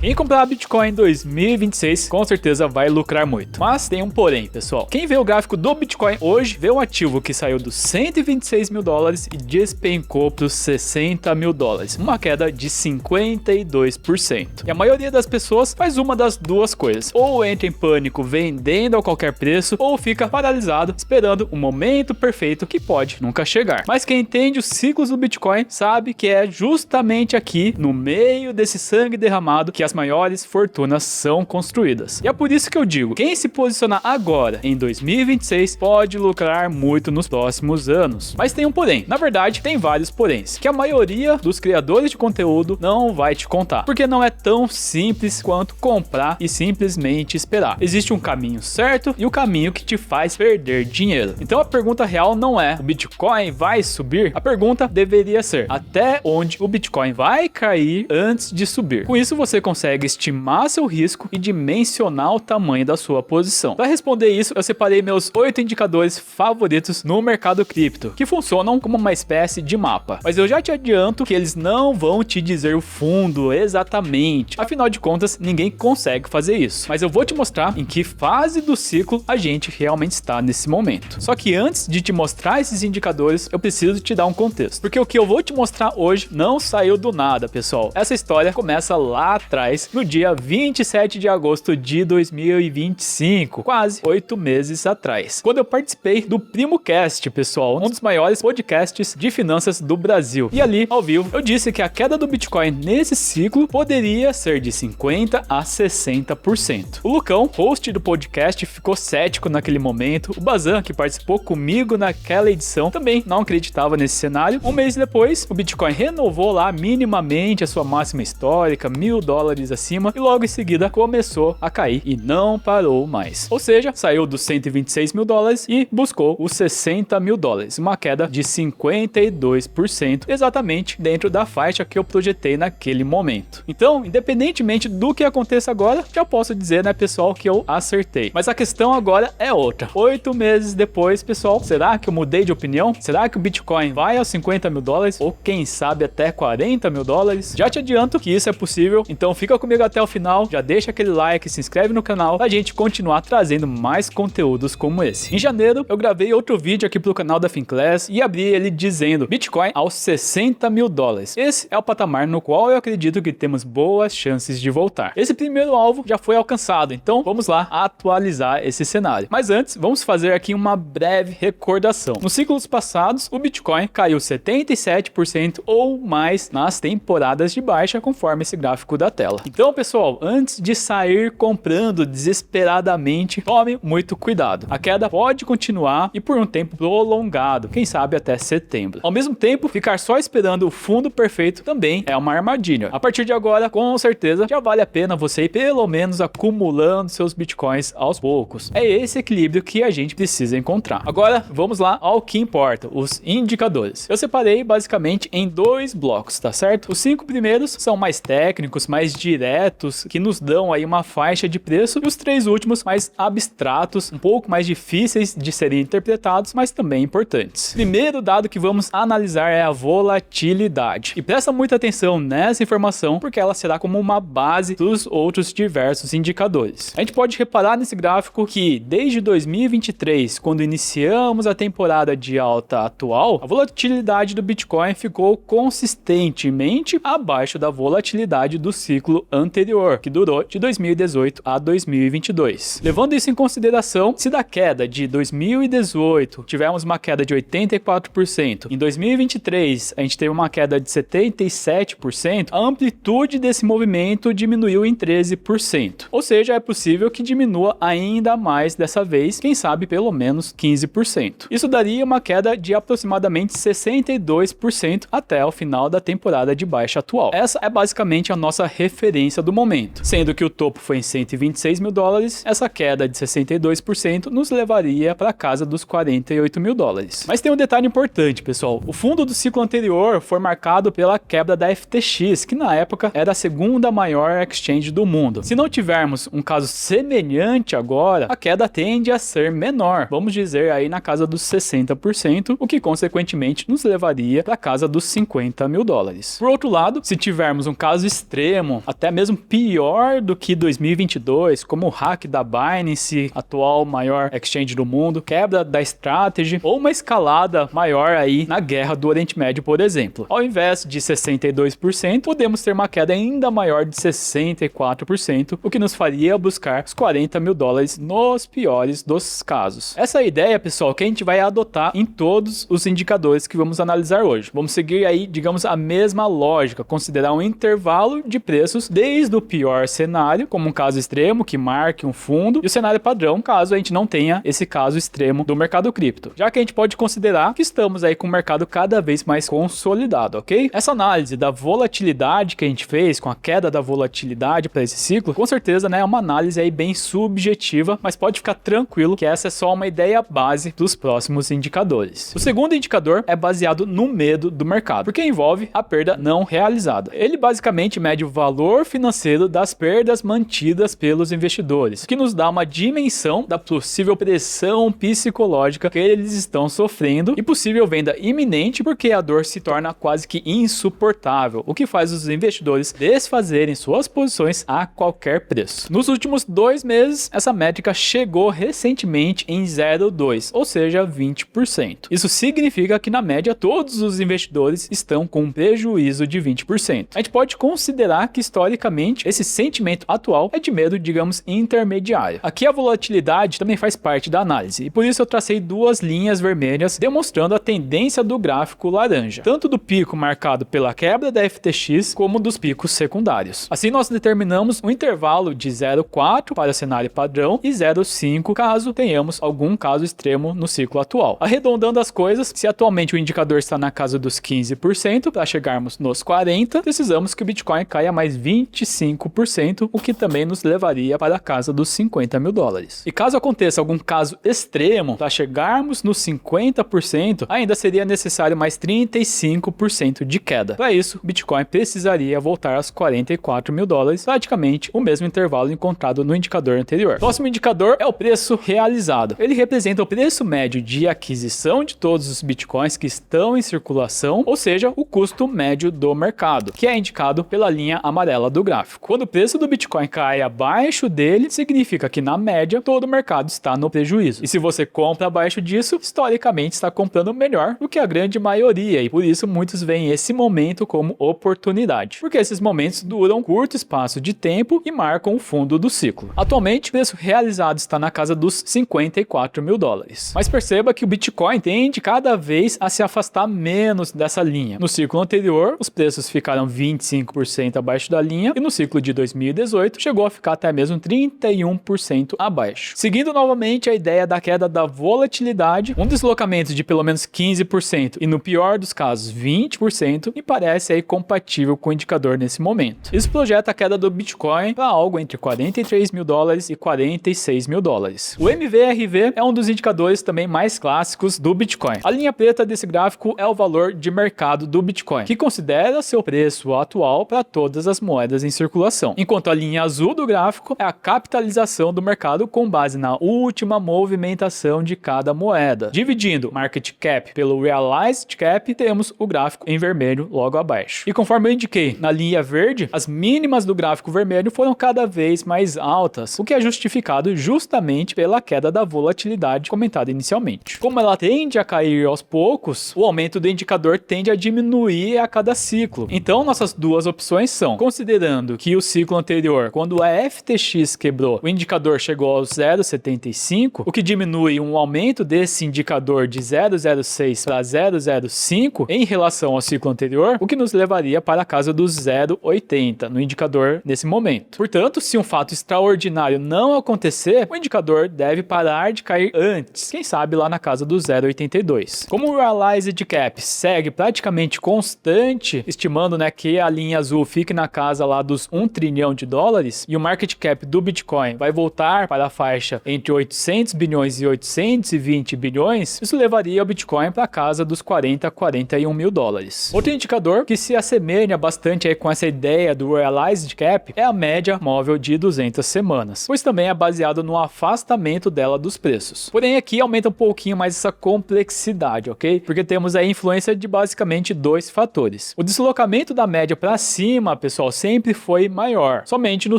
Quem comprar Bitcoin em 2026 com certeza vai lucrar muito. Mas tem um porém, pessoal. Quem vê o gráfico do Bitcoin hoje, vê um ativo que saiu dos 126 mil dólares e despencou para os 60 mil dólares. Uma queda de 52%. E a maioria das pessoas faz uma das duas coisas. Ou entra em pânico vendendo a qualquer preço, ou fica paralisado esperando o momento perfeito que pode nunca chegar. Mas quem entende os ciclos do Bitcoin sabe que é justamente aqui, no meio desse sangue derramado, que as maiores fortunas são construídas. E é por isso que eu digo, quem se posicionar agora, em 2026, pode lucrar muito nos próximos anos. Mas tem um porém. Na verdade, tem vários poréns, que a maioria dos criadores de conteúdo não vai te contar. Porque não é tão simples quanto comprar e simplesmente esperar. Existe um caminho certo e o caminho que te faz perder dinheiro. Então a pergunta real não é, o Bitcoin vai subir? A pergunta deveria ser, até onde o Bitcoin vai cair antes de subir? Com isso você consegue estimar seu risco e dimensionar o tamanho da sua posição. Para responder isso, eu separei meus 8 indicadores favoritos no mercado cripto, que funcionam como uma espécie de mapa. Mas eu já te adianto que eles não vão te dizer o fundo exatamente. Afinal de contas, ninguém consegue fazer isso. Mas eu vou te mostrar em que fase do ciclo a gente realmente está nesse momento. Só que antes de te mostrar esses indicadores, eu preciso te dar um contexto. Porque o que eu vou te mostrar hoje não saiu do nada, pessoal. Essa história começa lá atrás, no dia 27 de agosto de 2025, quase 8 meses atrás, quando eu participei do PrimoCast, pessoal, um dos maiores podcasts de finanças do Brasil. E ali, ao vivo, eu disse que a queda do Bitcoin nesse ciclo poderia ser de 50% a 60%. O Lucão, host do podcast, ficou cético naquele momento. O Bazan, que participou comigo naquela edição, também não acreditava nesse cenário. Um mês depois, o Bitcoin renovou lá minimamente a sua máxima histórica, $1.000 acima, e logo em seguida começou a cair e não parou mais. Ou seja, saiu dos 126 mil dólares e buscou os 60 mil dólares, uma queda de 52%, exatamente dentro da faixa que eu projetei naquele momento. Então, independentemente do que aconteça agora, já posso dizer, né, pessoal, que eu acertei. Mas a questão agora é outra. 8 meses depois, pessoal, será que eu mudei de opinião? Será que o Bitcoin vai aos 50 mil dólares? Ou quem sabe até 40 mil dólares? Já te adianto que isso é possível, então fica comigo até o final, já deixa aquele like, se inscreve no canal pra gente continuar trazendo mais conteúdos como esse. Em janeiro, eu gravei outro vídeo aqui pro canal da Finclass e abri ele dizendo Bitcoin aos 60 mil dólares. Esse é o patamar no qual eu acredito que temos boas chances de voltar. Esse primeiro alvo já foi alcançado, então vamos lá atualizar esse cenário. Mas antes, vamos fazer aqui uma breve recordação. Nos ciclos passados, o Bitcoin caiu 77% ou mais nas temporadas de baixa, conforme esse gráfico da tela. Então, pessoal, antes de sair comprando desesperadamente, tome muito cuidado. A queda pode continuar e por um tempo prolongado, quem sabe até setembro. Ao mesmo tempo, ficar só esperando o fundo perfeito também é uma armadilha. A partir de agora, com certeza, já vale a pena você ir pelo menos acumulando seus bitcoins aos poucos. É esse equilíbrio que a gente precisa encontrar. Agora, vamos lá ao que importa, os indicadores. Eu separei basicamente em 2 blocos, tá certo? Os 5 primeiros são mais técnicos, mais diretos, que nos dão aí uma faixa de preço, e os 3 últimos mais abstratos, um pouco mais difíceis de serem interpretados, mas também importantes. Primeiro dado que vamos analisar é a volatilidade. E presta muita atenção nessa informação, porque ela será como uma base dos outros diversos indicadores. A gente pode reparar nesse gráfico que desde 2023, quando iniciamos a temporada de alta atual, a volatilidade do Bitcoin ficou consistentemente abaixo da volatilidade do ciclo anterior, que durou de 2018 a 2022. Levando isso em consideração, se da queda de 2018 tivemos uma queda de 84%, em 2023 a gente teve uma queda de 77%, a amplitude desse movimento diminuiu em 13%. Ou seja, é possível que diminua ainda mais dessa vez, quem sabe pelo menos 15%. Isso daria uma queda de aproximadamente 62% até o final da temporada de baixa atual. Essa é basicamente a nossa referência do momento. Sendo que o topo foi em 126 mil dólares, essa queda de 62% nos levaria para casa dos 48 mil dólares. Mas tem um detalhe importante, pessoal. O fundo do ciclo anterior foi marcado pela quebra da FTX, que na época era a segunda maior exchange do mundo. Se não tivermos um caso semelhante agora, a queda tende a ser menor, vamos dizer aí na casa dos 60%, o que consequentemente nos levaria para casa dos 50 mil dólares. Por outro lado, se tivermos um caso extremo, até mesmo pior do que 2022, como o hack da Binance, atual maior exchange do mundo, quebra da Strategy ou uma escalada maior aí na guerra do Oriente Médio, por exemplo. Ao invés de 62%, podemos ter uma queda ainda maior de 64%, o que nos faria buscar os 40 mil dólares nos piores dos casos. Essa é a ideia, pessoal, que a gente vai adotar em todos os indicadores que vamos analisar hoje. Vamos seguir aí, digamos, a mesma lógica, considerar um intervalo de preços desde o pior cenário, como um caso extremo que marque um fundo, e o cenário padrão, caso a gente não tenha esse caso extremo do mercado cripto. Já que a gente pode considerar que estamos aí com o mercado cada vez mais consolidado, ok? Essa análise da volatilidade que a gente fez, com a queda da volatilidade para esse ciclo, com certeza, né, é uma análise aí bem subjetiva, mas pode ficar tranquilo que essa é só uma ideia base dos próximos indicadores. O segundo indicador é baseado no medo do mercado, porque envolve a perda não realizada. Ele basicamente mede o valor financeiro das perdas mantidas pelos investidores, que nos dá uma dimensão da possível pressão psicológica que eles estão sofrendo e possível venda iminente, porque a dor se torna quase que insuportável, o que faz os investidores desfazerem suas posições a qualquer preço. Nos últimos 2 meses, essa métrica chegou recentemente em 0,2, ou seja, 20%. Isso significa que na média todos os investidores estão com um prejuízo de 20%. A gente pode considerar que historicamente esse sentimento atual é de medo, digamos, intermediário. Aqui a volatilidade também faz parte da análise, e por isso eu tracei 2 linhas vermelhas demonstrando a tendência do gráfico laranja, tanto do pico marcado pela quebra da FTX como dos picos secundários. Assim nós determinamos um intervalo de 0,4 para o cenário padrão e 0,5 caso tenhamos algum caso extremo no ciclo atual. Arredondando as coisas, se atualmente o indicador está na casa dos 15%, para chegarmos nos 40%, precisamos que o Bitcoin caia mais 25%, o que também nos levaria para a casa dos 50 mil dólares. E caso aconteça algum caso extremo, para chegarmos nos 50%, ainda seria necessário mais 35% de queda. Para isso, o Bitcoin precisaria voltar aos 44 mil dólares, praticamente o mesmo intervalo encontrado no indicador anterior. O próximo indicador é o preço realizado. Ele representa o preço médio de aquisição de todos os Bitcoins que estão em circulação, ou seja, o custo médio do mercado, que é indicado pela linha amarela do gráfico. Quando o preço do Bitcoin cai abaixo dele, significa que na média todo o mercado está no prejuízo. E se você compra abaixo disso, historicamente está comprando melhor do que a grande maioria, e por isso muitos veem esse momento como oportunidade, porque esses momentos duram um curto espaço de tempo e marcam o fundo do ciclo. Atualmente, o preço realizado está na casa dos 54 mil dólares. Mas perceba que o Bitcoin tende cada vez a se afastar menos dessa linha. No ciclo anterior, os preços ficaram 25% abaixo da linha, e no ciclo de 2018 chegou a ficar até mesmo 31% abaixo. Seguindo novamente a ideia da queda da volatilidade, um deslocamento de pelo menos 15% e no pior dos casos 20% me parece aí compatível com o indicador nesse momento. Isso projeta a queda do Bitcoin para algo entre 43 mil dólares e 46 mil dólares. O MVRV é um dos indicadores também mais clássicos do Bitcoin. A linha preta desse gráfico é o valor de mercado do Bitcoin, que considera seu preço atual para todas as moedas em circulação, enquanto a linha azul do gráfico é a capitalização do mercado com base na última movimentação de cada moeda. Dividindo market cap pelo realized cap, temos o gráfico em vermelho logo abaixo. E conforme eu indiquei na linha verde, as mínimas do gráfico vermelho foram cada vez mais altas, o que é justificado justamente pela queda da volatilidade comentada inicialmente. Como ela tende a cair aos poucos, o aumento do indicador tende a diminuir a cada ciclo. Então nossas duas opções são, considerando que o ciclo anterior, quando a FTX quebrou, o indicador chegou aos 0,75, o que diminui um aumento desse indicador de 0,06 para 0,05 em relação ao ciclo anterior, o que nos levaria para a casa dos 0,80 no indicador nesse momento. Portanto, se um fato extraordinário não acontecer, o indicador deve parar de cair antes, quem sabe lá na casa do 0,82. Como o realized cap segue praticamente constante, estimando, né, que a linha azul fique na casa lá dos 1 trilhão de dólares e o market cap do Bitcoin vai voltar para a faixa entre 800 bilhões e 820 bilhões, isso levaria o Bitcoin para a casa dos 40 a 41 mil dólares. Outro indicador que se assemelha bastante aí com essa ideia do realized cap é a média móvel de 200 semanas, pois também é baseado no afastamento dela dos preços. Porém aqui aumenta um pouquinho mais essa complexidade, ok? Porque temos a influência de basicamente 2 fatores. O deslocamento da média para cima, pessoal, sempre foi maior. Somente no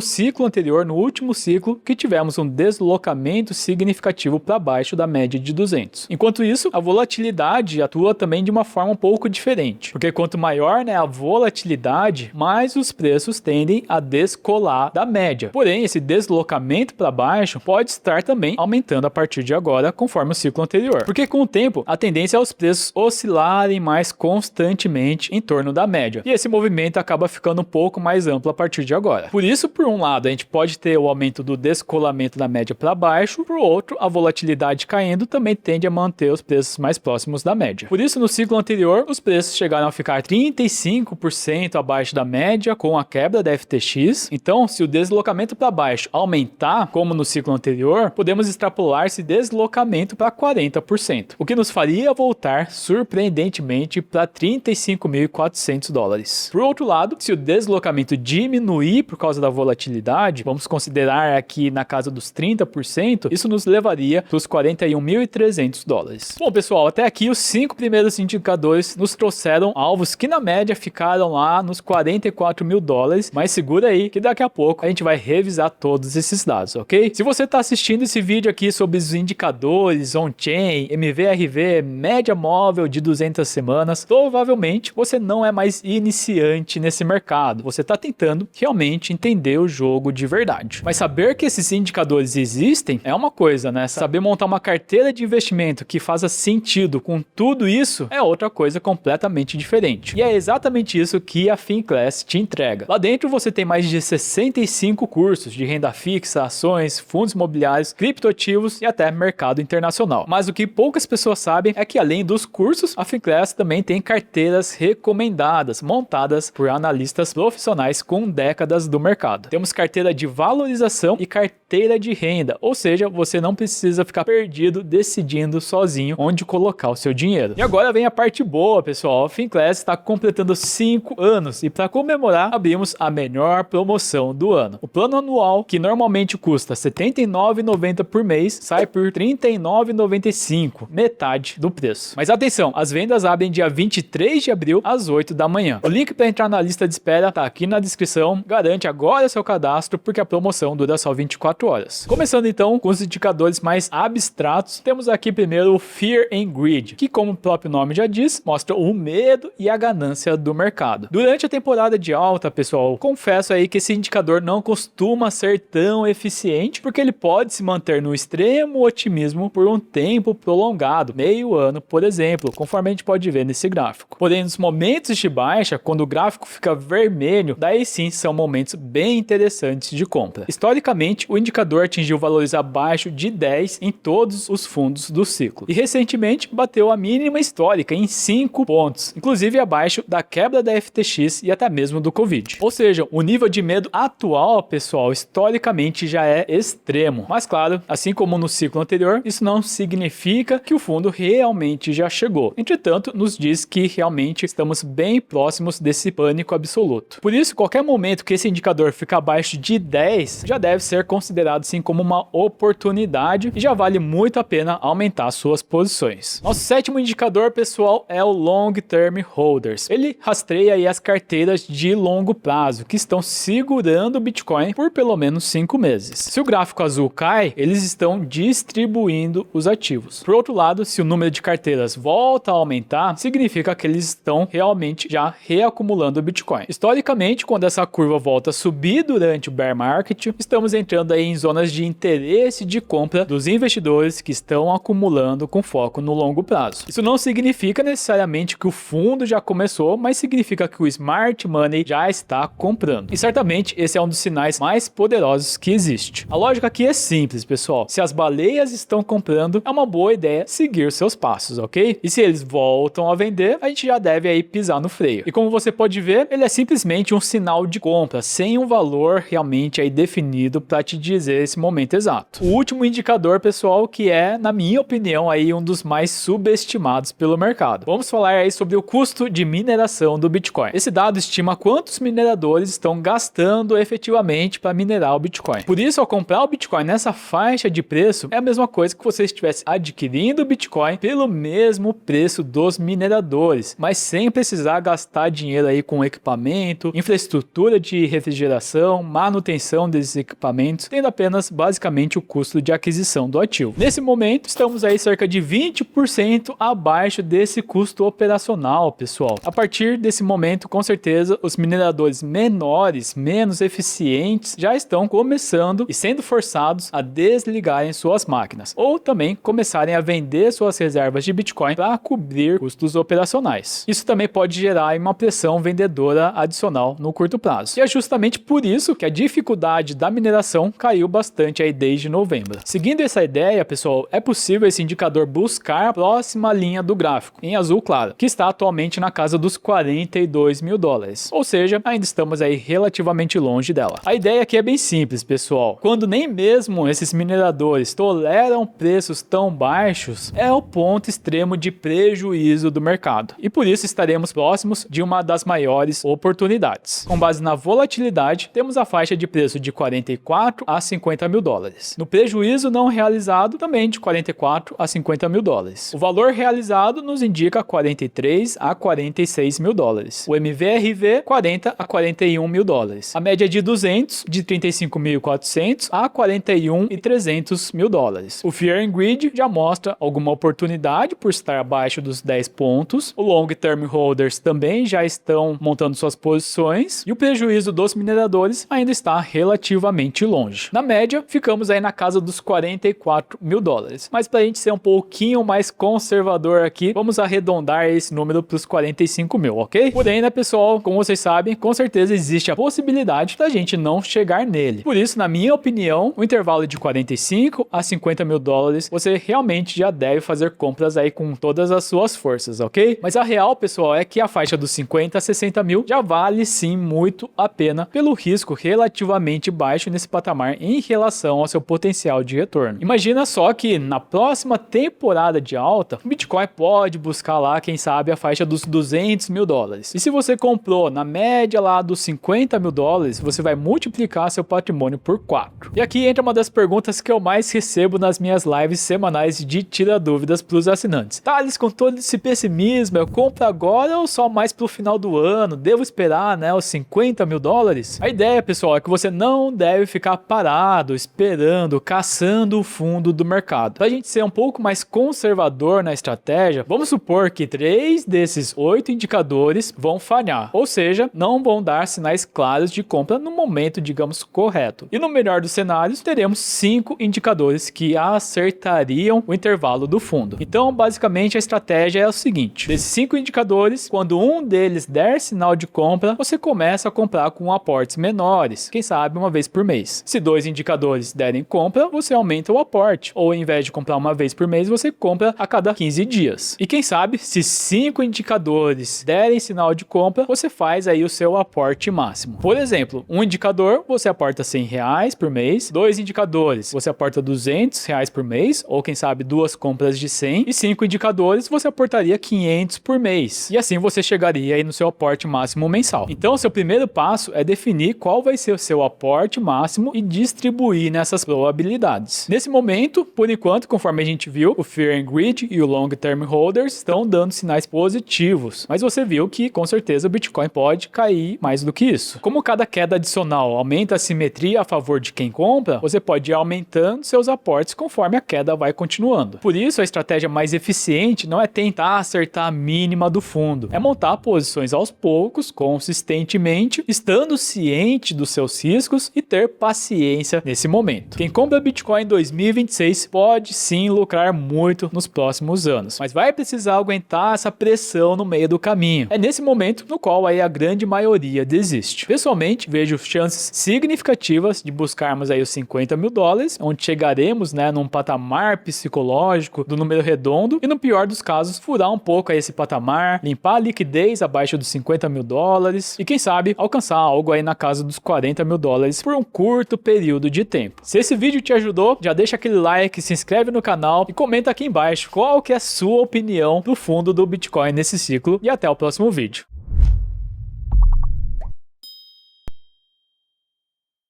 ciclo anterior, no último ciclo, que tivemos um deslocamento significativo para baixo da média de 200. Enquanto isso, a volatilidade atua também de uma forma um pouco diferente, porque quanto maior, né, a volatilidade, mais os preços tendem a descolar da média. Porém, esse deslocamento para baixo pode estar também aumentando a partir de agora, conforme o ciclo anterior. Porque com o tempo, a tendência é os preços oscilarem mais constantemente em torno da média. E esse movimento acaba ficando um pouco mais amplo a partir de agora. Por isso, por um lado, a gente pode ter o aumento do descolamento da média para baixo, por outro, a volatilidade caindo também tende a manter os preços mais próximos da média. Por isso, no ciclo anterior, os preços chegaram a ficar 35% abaixo da média com a quebra da FTX. Então, se o deslocamento para baixo aumentar, como no ciclo anterior, podemos extrapolar esse deslocamento para 40%, o que nos faria voltar surpreendentemente para 35.400 dólares. Por outro lado, se o deslocamento diminuir por causa da volatilidade, vamos considerar aqui na casa dos 30%, isso nos levaria para os 41.300 dólares. Bom, pessoal, até aqui os 5 primeiros indicadores nos trouxeram alvos que na média ficaram lá nos 44 mil dólares, mas segura aí que daqui a pouco a gente vai revisar todos esses dados, ok? Se você está assistindo esse vídeo aqui sobre os indicadores on-chain, MVRV, média móvel de 200 semanas, provavelmente você não é mais iniciante nesse mercado, você está tentando realmente entender o jogo de verdade. Mas saber que esses indicadores existem é uma coisa, né? Saber montar uma carteira de investimento que faça sentido com tudo isso é outra coisa completamente diferente. E é exatamente isso que a Finclass te entrega. Lá dentro você tem mais de 65 cursos de renda fixa, ações, fundos imobiliários, criptoativos e até mercado internacional. Mas o que poucas pessoas sabem é que além dos cursos, a Finclass também tem carteiras recomendadas, montadas por analistas profissionais com décadas do mercado. Temos carteira de valorização e carteira de renda, ou seja, você não precisa ficar perdido decidindo sozinho onde colocar o seu dinheiro. E agora vem a parte boa, pessoal. A Finclass está completando 5 anos e para comemorar abrimos a melhor promoção do ano. O plano anual, que normalmente custa R$ 79,90 por mês, sai por R$ 39,95, metade do preço. Mas atenção, as vendas abrem dia 23 de abril às 8 da manhã. O link para entrar na lista de espera está aqui na descrição. Garante agora seu cadastro porque a promoção dura só 24 horas. Começando então com os indicadores mais abstratos, temos aqui primeiro o Fear and Greed, que como o próprio nome já diz, mostra o medo e a ganância do mercado. Durante a temporada de alta, pessoal, confesso aí que esse indicador não costuma ser tão eficiente porque ele pode se manter no extremo otimismo por um tempo prolongado, meio ano, por exemplo, conforme a gente pode ver nesse gráfico. Porém, nos momentos de baixa, quando o gráfico fica vermelho, daí sim são momentos bem interessantes de compra. Historicamente, o indicador atingiu valores abaixo de 10 em todos os fundos do ciclo. E recentemente bateu a mínima histórica em 5 pontos, inclusive abaixo da quebra da FTX e até mesmo do Covid. Ou seja, o nível de medo atual, pessoal, historicamente já é extremo. Mas claro, assim como no ciclo anterior, isso não significa que o fundo realmente já chegou. Entretanto, nos diz que realmente estamos bem próximos desse pânico absoluto. Por isso, qualquer momento que esse indicador ficar abaixo de 10, já deve ser considerado sim como uma oportunidade e já vale muito a pena aumentar suas posições. Nosso sétimo indicador, pessoal, é o Long Term Holders. Ele rastreia aí as carteiras de longo prazo que estão segurando o Bitcoin por pelo menos 5 meses. Se o gráfico azul cai, eles estão distribuindo os ativos. Por outro lado, se o número de carteiras volta a aumentar, significa que eles estão realmente já reacumulando o Bitcoin. Historicamente, quando essa curva volta a subir durante o bear market, estamos entrando aí em zonas de interesse de compra dos investidores que estão acumulando com foco no longo prazo. Isso não significa necessariamente que o fundo já começou, mas significa que o smart money já está comprando. E certamente esse é um dos sinais mais poderosos que existe. A lógica aqui é simples, pessoal. Se as baleias estão comprando, é uma boa ideia seguir seus passos, ok? E se eles voltam a vender, a gente já deve aí pisar no freio. E como você pode ver, ele é simplesmente um sinal de compra, sem um valor realmente aí definido para te dizer esse momento exato. O último indicador, pessoal, que é, na minha opinião, aí um dos mais subestimados pelo mercado. Vamos falar aí sobre o custo de mineração do Bitcoin. Esse dado estima quantos mineradores estão gastando efetivamente para minerar o Bitcoin. Por isso, ao comprar o Bitcoin nessa faixa de preço, é a mesma coisa que você estivesse adquirindo o Bitcoin pelo mesmo preço dos mineradores, mas sem precisar gastar dinheiro aí com equipamento, infraestrutura infraestrutura de refrigeração, manutenção desses equipamentos, tendo apenas basicamente o custo de aquisição do ativo. Nesse momento, estamos aí cerca de 20% abaixo desse custo operacional, pessoal. A partir desse momento, com certeza, os mineradores menores, menos eficientes, já estão começando e sendo forçados a desligarem suas máquinas, ou também começarem a vender suas reservas de Bitcoin para cobrir custos operacionais. Isso também pode gerar uma pressão vendedora adicional no curto prazo. E é justamente por isso que a dificuldade da mineração caiu bastante aí desde novembro. Seguindo essa ideia, pessoal, é possível esse indicador buscar a próxima linha do gráfico, em azul claro, que está atualmente na casa dos 42 mil dólares. Ou seja, ainda estamos aí relativamente longe dela. A ideia aqui é bem simples, pessoal. Quando nem mesmo esses mineradores toleram preços tão baixos, é o ponto extremo de prejuízo do mercado. E por isso estaremos próximos de uma das maiores oportunidades. Com base na volatilidade, temos a faixa de preço de 44 a 50 mil dólares. No prejuízo não realizado, também de 44 a 50 mil dólares. O valor realizado nos indica 43 a 46 mil dólares. O MVRV, 40 a 41 mil dólares. A média de 200, de 35.400 a 41.300 mil dólares. O Fear and Greed já mostra alguma oportunidade por estar abaixo dos 10 pontos. O Long Term Holders também já estão montando suas posições. E o prejuízo dos mineradores ainda está relativamente longe. Na média, ficamos aí na casa dos 44 mil dólares. Mas para a gente ser um pouquinho mais conservador aqui, vamos arredondar esse número para os 45 mil, ok? Porém, né, pessoal, como vocês sabem, com certeza existe a possibilidade da gente não chegar nele. Por isso, na minha opinião, o intervalo de 45 a 50 mil dólares, você realmente já deve fazer compras aí com todas as suas forças, ok? Mas a real, pessoal, é que a faixa dos 50 a 60 mil já vale sim muito a pena pelo risco relativamente baixo nesse patamar em relação ao seu potencial de retorno. Imagina só que na próxima temporada de alta, o Bitcoin pode buscar lá, quem sabe, a faixa dos 200 mil dólares. E se você comprou na média lá dos 50 mil dólares, você vai multiplicar seu patrimônio por 4. E aqui entra uma das perguntas que eu mais recebo nas minhas lives semanais de tira dúvidas para os assinantes. Thales, com todo esse pessimismo, eu compro agora ou só mais pro final do ano? Devo esperar, né, os 50 mil dólares? A ideia, pessoal, é que você não deve ficar parado, esperando, caçando o fundo do mercado. Para a gente ser um pouco mais conservador na estratégia, vamos supor que 3 desses 8 indicadores vão falhar, ou seja, não vão dar sinais claros de compra no momento, digamos, correto. E no melhor dos cenários, teremos 5 indicadores que acertariam o intervalo do fundo. Então, basicamente, a estratégia é o seguinte: desses 5 indicadores, quando um deles der sinal de compra, você começa a comprar com aportes menores, quem sabe uma vez por mês. Se 2 indicadores derem compra, você aumenta o aporte, ou ao invés de comprar uma vez por mês, você compra a cada 15 dias. E quem sabe, se 5 indicadores derem sinal de compra, você faz aí o seu aporte máximo. Por exemplo, um indicador, você aporta R$100 por mês, 2 indicadores, você aporta R$200 por mês, ou quem sabe 2 compras de 100, e 5 indicadores, você aportaria 500 por mês. E assim você chegaria aí no seu aporte máximo mensal. Então, seu primeiro passo é definir qual vai ser o seu aporte máximo e distribuir nessas probabilidades. Nesse momento, por enquanto, conforme a gente viu, o Fear and Greed e o Long Term Holders estão dando sinais positivos. Mas você viu que, com certeza, o Bitcoin pode cair mais do que isso. Como cada queda adicional aumenta a simetria a favor de quem compra, você pode ir aumentando seus aportes conforme a queda vai continuando. Por isso, a estratégia mais eficiente não é tentar acertar a mínima do fundo, é montar posições aos poucos, consistentemente, estando ciente dos seus riscos e ter paciência nesse momento. Quem compra Bitcoin em 2026 pode sim lucrar muito nos próximos anos, mas vai precisar aguentar essa pressão no meio do caminho. É nesse momento no qual aí a grande maioria desiste. Pessoalmente, vejo chances significativas de buscarmos aí os 50 mil dólares, onde chegaremos, né, num patamar psicológico do número redondo e, no pior dos casos, furar um pouco aí esse patamar, limpar a liquidez abaixo dos 50 mil dólares e, quem sabe, alcançar algo aí na casa dos 40 mil dólares por um curto período de tempo. Se esse vídeo te ajudou, já deixa aquele like, se inscreve no canal e comenta aqui embaixo qual que é a sua opinião do fundo do Bitcoin nesse ciclo, e até o próximo vídeo.